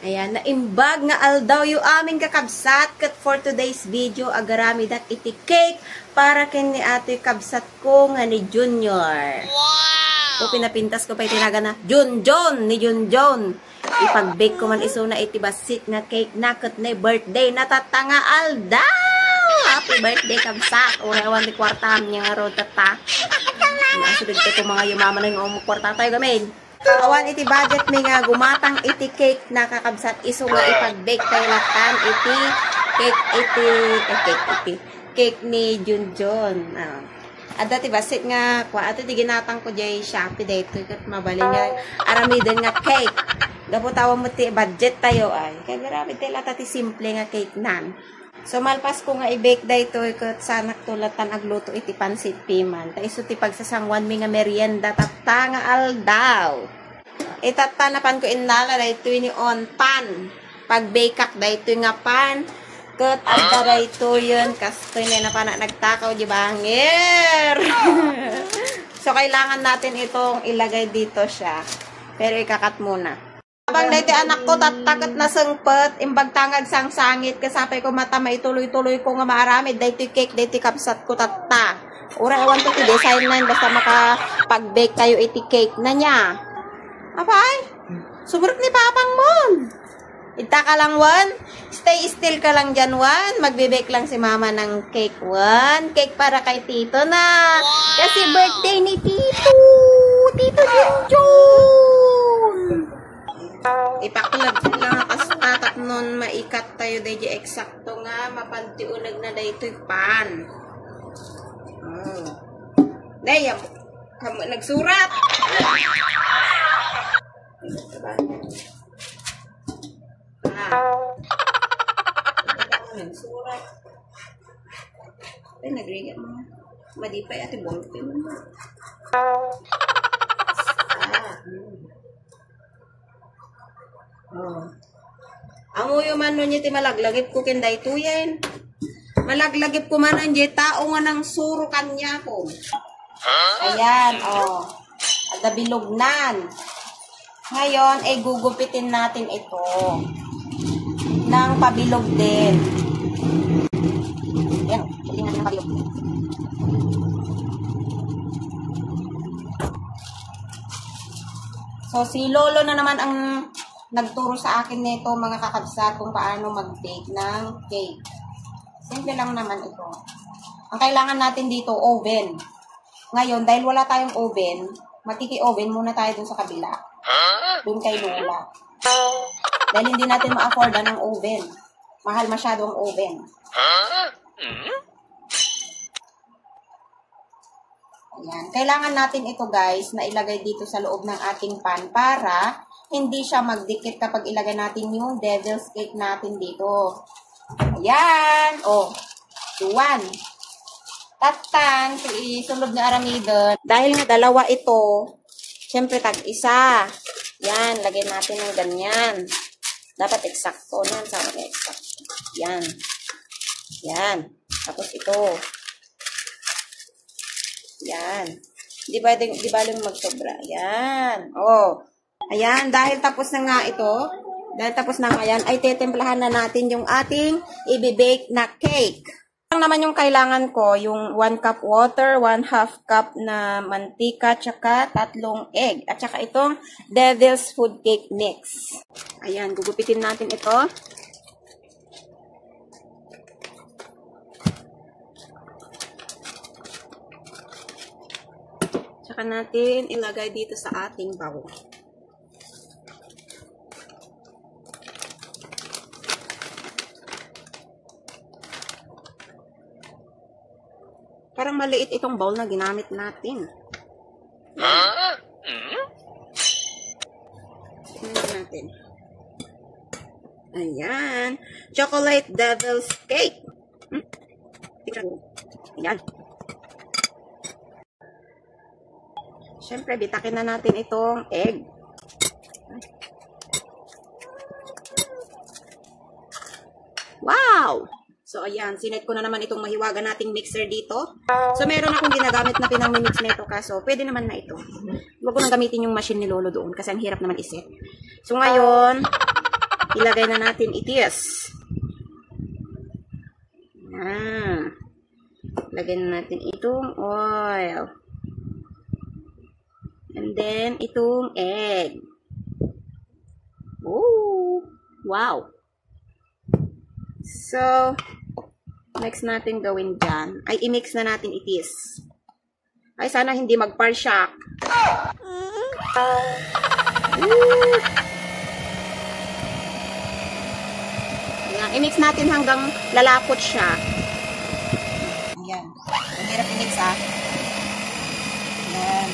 Ayan, naimbag nga aldaw yung aming kakabsat kat for today's video agarami dak iti cake para ken ni ate kabsat ko nga ni Junior. Wow! O pinapintas ko pa itinaga na Junjon ni Junjon. Ipag-bake ko man iso na iti basit nga cake na kat ni birthday natatanga aldaw. Happy birthday kabsat. O hewan ni kwartahan niya nga ro tata. Nasudod ko mga yumaman na yung kwarta tayo gamin. Awan iti budget mi nga gumatang iti cake na kakabsat iso nga ipag-bake tayo latan iti cake ni Junjon. Ada ti basit nga kwa ato ti ginatang ko jay Shopee dayto ket mabalin nga aramiden nga cake. Dapo tawo mo ti budget tayo ay. Kay grabe ti lata ti simple nga cake nan. So malpas ko nga i-bake dayto ket sanak tulatan agluto iti pansit piman. Ta iso ti pagsasangwan mi nga merienda tapta nga aldaw. Itatanapan ko inala dayto ni on pan. Pag-bake dayto nga pan ket adda dayto yun kastoy na pana nagtakaw di bangir. So kailangan natin itong ilagay dito siya. Pero ikakat muna. Abang dati anak ko tatakot na sangpet, imbag tangag sangsangit, kasapay ko mata maituloy-tuloy ko nga maaramid, dati cake, dati kapsat ko tatta. Ura, ewan to ti design na basta makapag-bake tayo iti cake na niya. Apay, sumurot ni papang mon. Ita ka lang, Wan. Stay still ka lang dyan, Wan. Magbe-bake lang si mama ng cake, Wan. Cake para kay Tito na. Kasi birthday ni Tito. Tito Junjon. Ipakulad lang kastatat nun maikat tayo dahil eksakto nga mapantiunag na dahil ito'y pan. Dahil nagsurat. Nagsurat. Ay, nagrigat mo. Madipay ati ballpen mo. Amo yung man nun ti malaglagip ko kinday tuyen. Malaglagip ko man ang tao nga ng suro kanya ko. Ayan, ada bilognan. Ngayon, ay gugupitin natin ito. Nang pabilog din. Ayan, tingnan ng pabilog. So, si Lolo na naman ang nagturo sa akin nito mga kakabsat kung paano mag-bake ng cake. Simple lang naman ito. Ang kailangan natin dito, oven. Ngayon, dahil wala tayong oven, makiki-oven muna tayo dun sa kabila. Dun kay Lola. Dahil hindi natin ma-affordan ng oven. Mahal masyado ang oven. Ayan. Kailangan natin ito guys na ilagay dito sa loob ng ating pan para hindi siya magdikit kapag ilagay natin yung devil's cake natin dito. Ayan. Tuwan. Tatang. Isunod na aramidon. Dahil nga dalawa ito, syempre tag-isa. Yan. Lagay natin ng ganyan. Dapat eksakto. Yan. Sama na eksakto. Yan. Yan. Tapos ito. Yan. Di baling magsobra. Yan. Ayan, dahil tapos na nga ito, ay tetemplahan na natin yung ating i-bake na cake. Ang naman yung kailangan ko, yung 1 cup water, 1/2 cup na mantika, tsaka 3 egg, at tsaka itong Devil's Food Cake Mix. Ayan, gugupitin natin ito. Tsaka natin ilagay dito sa ating bowl. Parang maliit itong bowl na ginamit natin. Tingnan natin. Ayan. Chocolate Devil's Cake. Ayan. Siyempre, bitakin na natin itong egg. Wow! So, ayan. Sinet ko na naman itong mahiwaga nating mixer dito. So, meron akong ginagamit na pinang-mix nito. Kaso, pwede naman na ito. Huwag ko nang gamitin yung machine ni Lolo doon kasi ang hirap naman iset. So, ngayon, ilagay na natin itis. Lagay na natin itong oil. And then, itong egg. Oh, wow. So, next natin gawin dyan, ay i-mix na natin itis. Ay, sana hindi mag-par-shock. I-mix natin hanggang lalapot siya. Ayan. Ang hirap i-mix, ha. Ayan.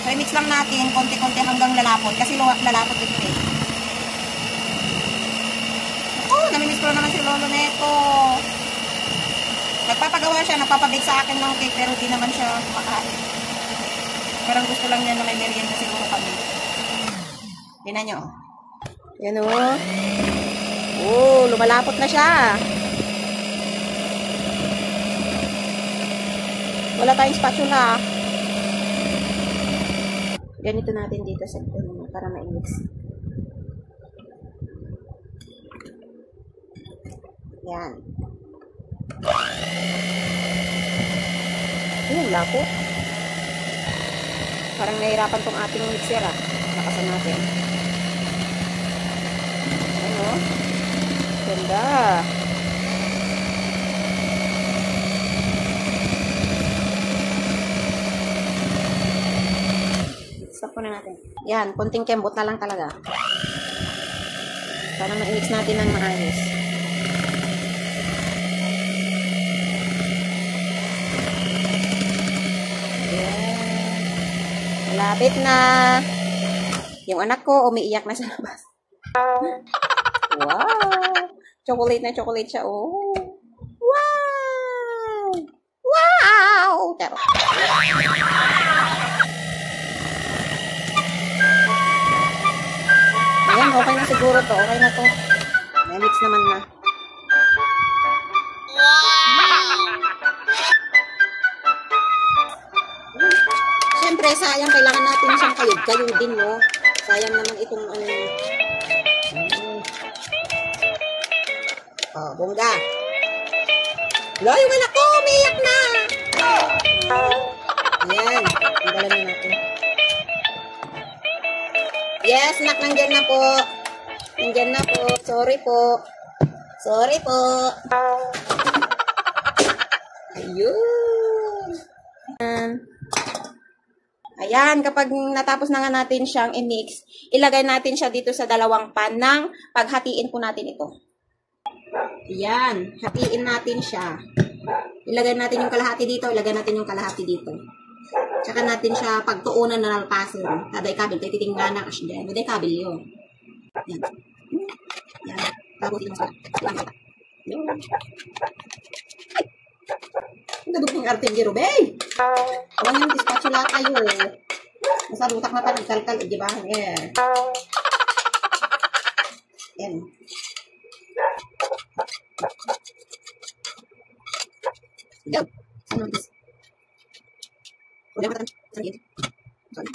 So, i-mix lang natin konti-konti hanggang lalapot. Kasi lalapot ito eh. Oh, namimiss ko naman si Lolo Neto. Nagpapagawa siya, nagpapabake sa akin ng cake, pero di naman siya kumakain. Parang gusto lang niya na may merienda siguro kami. Tingnan nyo. Yan o. Oh, lumalapot na siya. Wala tayong spatula. Ganito natin dito sa para ma-mix. Yan. Ayun, lapot. Parang nahirapan tong ating mixer, ah. Nakasan natin. Ano? Ganda. Stop po na natin. Yan, konting kembot na lang talaga. Para ma-mix natin ng maayos. Malapit na. Yung anak ko, umiiyak na sa labas. Wow! Chocolate na chocolate siya. Oh! Wow! Wow! Pero. Ayan, okay na siguro to. Okay na to. May mix naman na. Siyempre, sayang, kailangan natin siyang kayod-kayodin, no? Sayang naman itong ano niya. Oh, bongga. Lo, yung anak ko, umiyak na! Ayan, tanggalan na natin. Yes, nak, nandyan na po. Nandyan na po. Sorry po. Sorry po. Ayun. Ayan, kapag natapos na nga natin siyang i-mix, ilagay natin siya dito sa dalawang pan ng paghatiin po natin ito. Ayan, hatiin natin siya. Ilagay natin yung kalahati dito, ilagay natin yung kalahati dito. Tsaka natin siya pagtuunan na nalpasin. Taday kabil, tayo titingnan na kasi dyan. Taday kabil yun. Ayan. Ayan. Tapos yung sa. Ayan. Ang gadog ng artillero, bay! Awan yung dispatula tayo. Nasa lutak na pa ng kalkal, di ba? Ayan. Ayan. Go! Saan naman this? Udah matan. Saan yun? Sorry.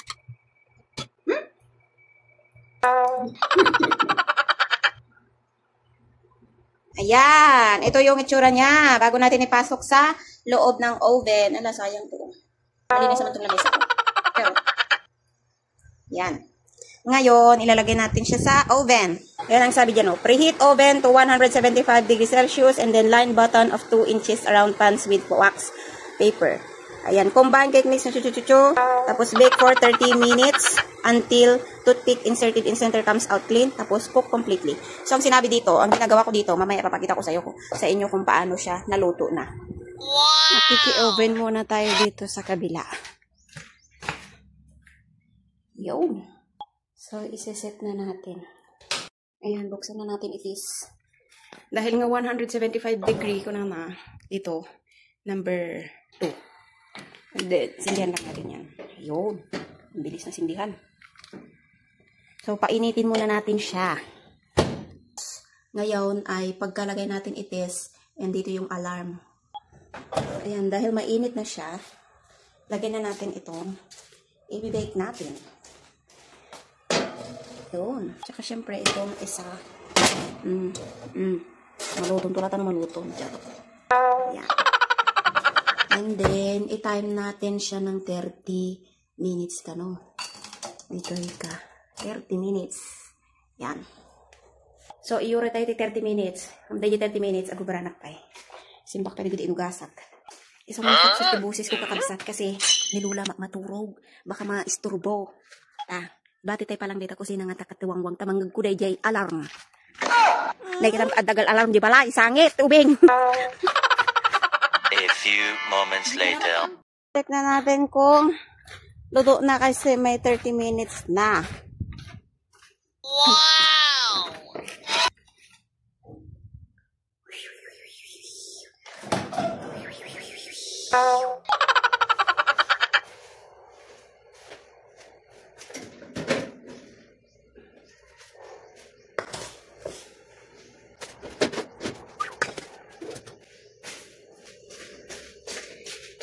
Ayan. Ito yung itsura niya. Bago natin ipasok sa loob ng oven. Ala, sayang to. Malinis naman itong lamesa ko. Pero, yan. Ngayon, ilalagay natin siya sa oven. Ayan ang sabi dyan, no? Preheat oven to 175 degrees Celsius and then line button of 2 inches around pans with wax paper. Ayan, combine cake mix na chuchuchuchu. Tapos bake for 30 minutes until toothpick inserted in center comes out clean. Tapos cook completely. So, ang sinabi dito, ang ginagawa ko dito, mamaya papakita ko sa inyo kung paano siya naluto na. Wow! Makiki-oven muna tayo dito sa kabila. Yun. So, isa-set na natin. Ayan, buksan na natin itis. Dahil nga 175 degree ko na dito, number 2. And then, sindihan lang natin yan. Ayun. Ang bilis na sindihan. So, painitin muna natin siya. Ngayon ay pagkalagay natin itis, and dito yung alarm. Ayan, dahil mainit na siya, lagyan na natin itong i-bake natin. Yun. Tsaka syempre, itong isa. Malutong. Tulatan na malutong. Yan. And then, i-time natin siya ng 30 minutes ka, no? Dito ka. 30 minutes. Yan. So, iura tayo 30 minutes. Ang tayo 30 minutes, agubaranak tayo. Simbak tayo dito inugasak. Isang mga sa tibusis ko kakabsat kasi nilula maturog. Baka maisturbo. Bati tayo palang dito kusina nga takatiwangwang tamanggag ko day alarm. Nagitan adagal alarm di bala, isangit, ubing. A few moments later. Check na natin kung luto na kasi may 30 minutes na. Wow!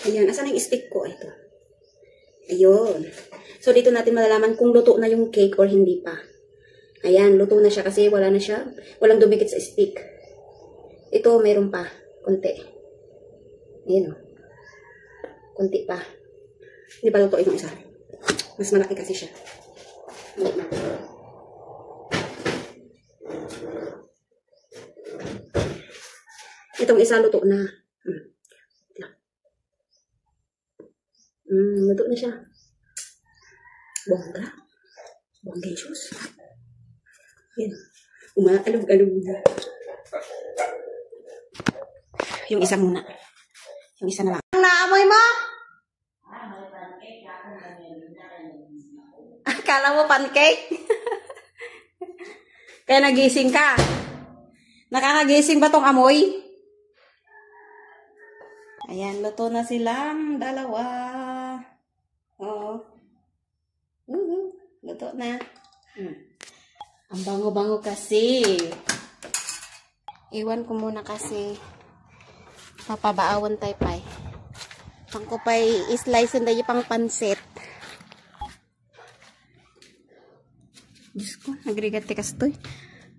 Ayan, asan yung stick ko? Ito. Ayun. So, dito natin malalaman kung luto na yung cake or hindi pa. Ayan, luto na siya kasi wala na siya. Walang dumikit sa stick. Ito, mayroon pa. Konti. Ayan o. Konti pa. Hindi pa luto yung isa. Mas malaki kasi siya. Itong isa luto na. Luto na siya. Bongga. Bongga yung shoes. Yan. Umaalog-alog na. Yung isa muna. Yung isa na lang. Ang naamoy mo? Akala mo pancake? Kaya nagising ka. Nakakagising ba tong amoy? Ayan, luto na silang dalawa. Oo. Luto na. Ang bango-bango kasi. Iwan ko muna kasi papabaawan tayo pa. Pang ko pa i-slice na yung pang pansit. Diyos ko, nagrigat tikas to.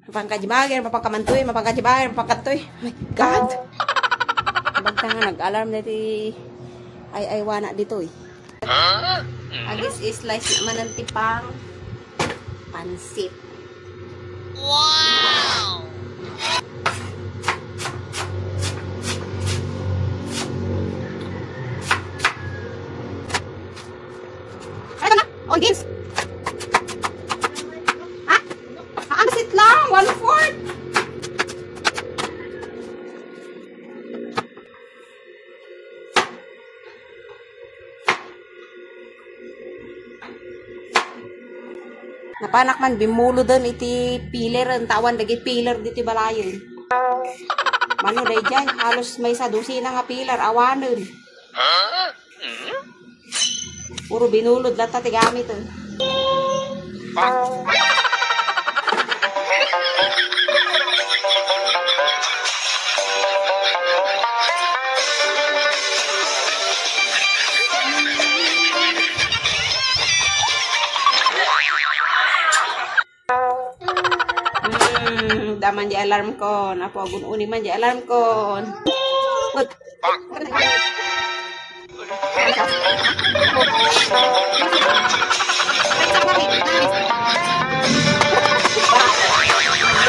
Mapangkajibagan, mapangkamantoy, mapangkajibagan, mapangkatoy. Oh my God! Bagta nga nag-alarm na iti ay wana dito eh. Agis i-slice naman ng tipang pansit. Wow! Ano na? On games! Ha? Pansit lang! 1/4! Napanak man, bimulo doon iti piler, ang tawan, dagit piler dito balayon. Mano day dyan, halos may sa dusina nga piler, awanon. Puro binulod lang ta tigamit. Daman di alarm ko. Napo agun uni man di alarm ko.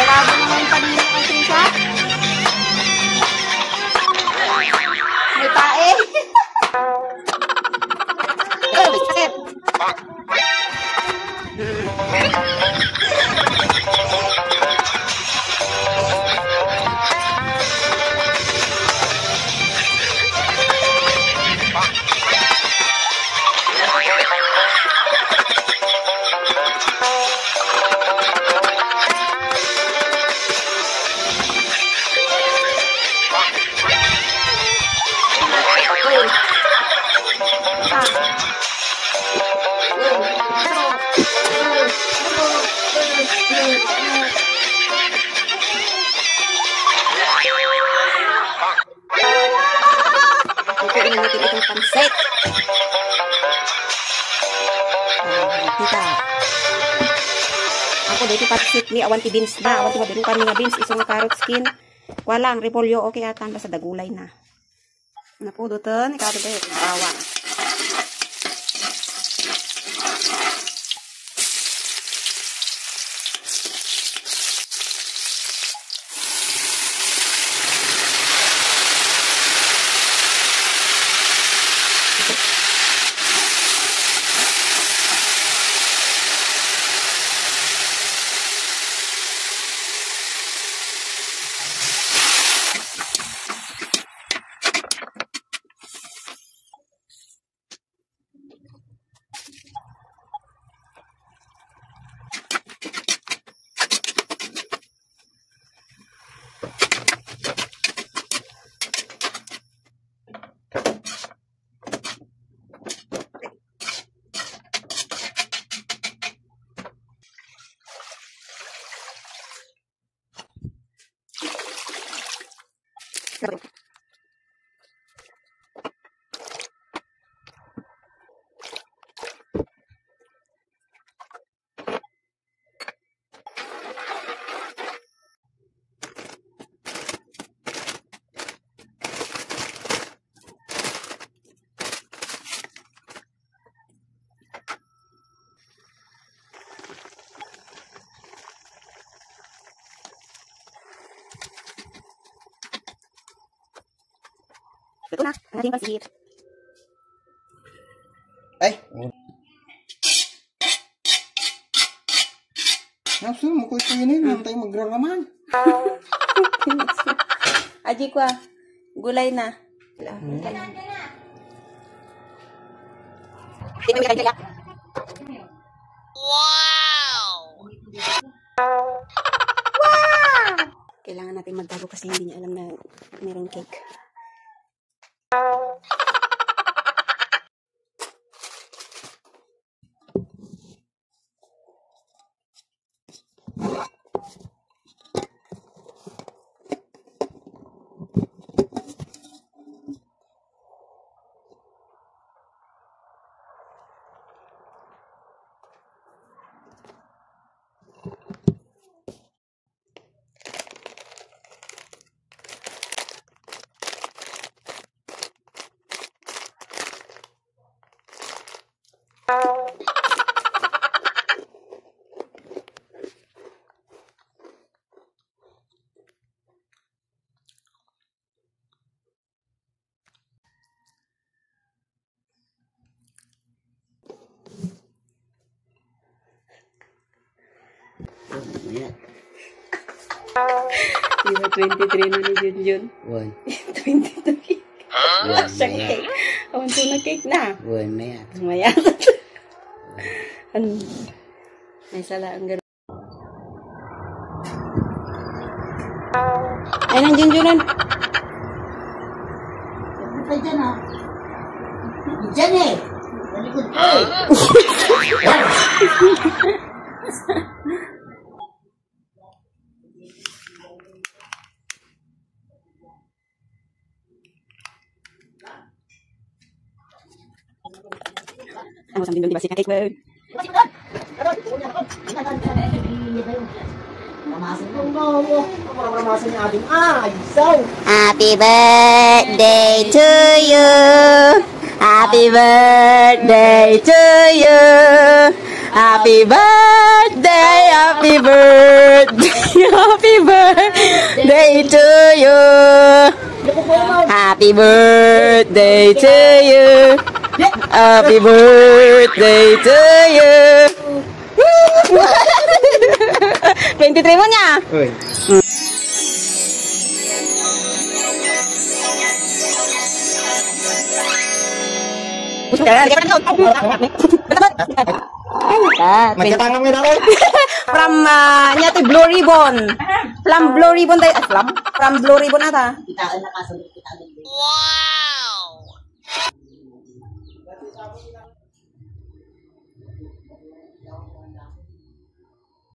Galabo naman pa dito kay Trisha. May tae. Sakit. ti patsit ni awan ti beans ba, awan ti mabiro kami nga beans, iso nga carrot skin. Walang repolyo, okay atan, basta dagulay na. Napudutan, ikaw tayo, bawang. Ito na, ang ating pasit. Ay! Nasa mo ko ito yun eh, tayo magraraman. Aji ko gulay na. Wow! Kailangan natin magtago kasi hindi niya alam na mayroong cake. Diba 23 na ni Junjun? 22 cake. Siyang cake. Awan to na cake na. Mayat. Mayat. May sala ang gano'n. Ay, nang Junjunan. Ay, dyan ah. Dyan eh. Malikod ko eh. Ang masang din di ba si cake bird? Happy birthday to you. Happy birthday to you. Happy birthday, happy birthday, happy birthday to you. Happy birthday to you. Happy birthday to you. 23 mo niya. Uy. Magkatangam nga ako. From niya to Blue Ribbon. From Blue Ribbon tayo. From Blue Ribbon ata. Wow!